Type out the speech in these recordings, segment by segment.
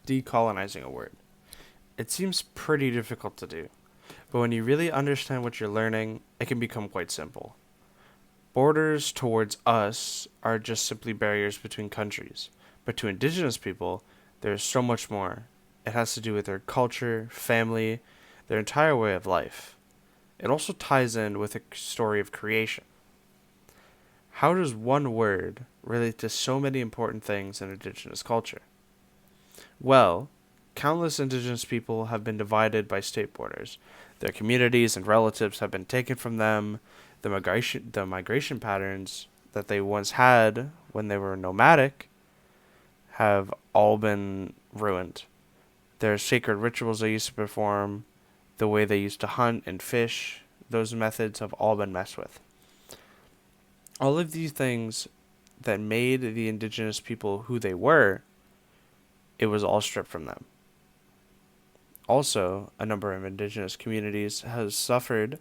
decolonizing a word. It seems pretty difficult to do, but when you really understand what you're learning, it can become quite simple. Borders towards us are just simply barriers between countries, but to indigenous people, there's so much more. It has to do with their culture, family, their entire way of life. It also ties in with a story of creation. How does one word relate to so many important things in indigenous culture? Well, countless indigenous people have been divided by state borders. Their communities and relatives have been taken from them. The migration patterns that they once had when they were nomadic have all been ruined. Their sacred rituals they used to perform, the way they used to hunt and fish, those methods have all been messed with. All of these things that made the indigenous people who they were, it was all stripped from them. Also, a number of indigenous communities has suffered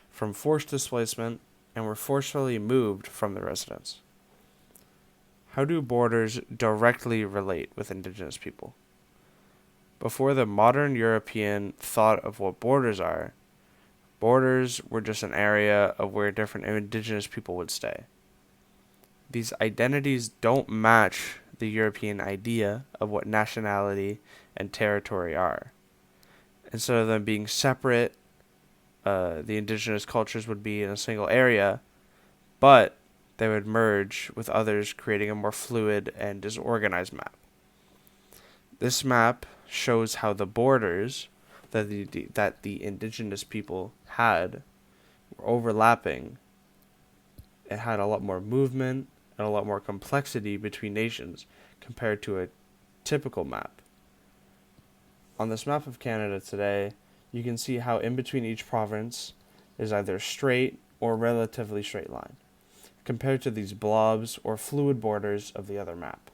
from forced displacement and were forcefully moved from their residence. How do borders directly relate with indigenous people? Before the modern European thought of what borders were just an area of where different indigenous people would stay. These identities don't match the European idea of what nationality and territory are. Instead of them being separate, the indigenous cultures would be in a single area, but they would merge with others, creating a more fluid and disorganized map. This map shows how the borders that the indigenous people had were overlapping. It had a lot more movement and a lot more complexity between nations compared to a typical map. On this map of Canada today, you can see how in between each province is either straight or relatively straight line, compared to these blobs or fluid borders of the other map.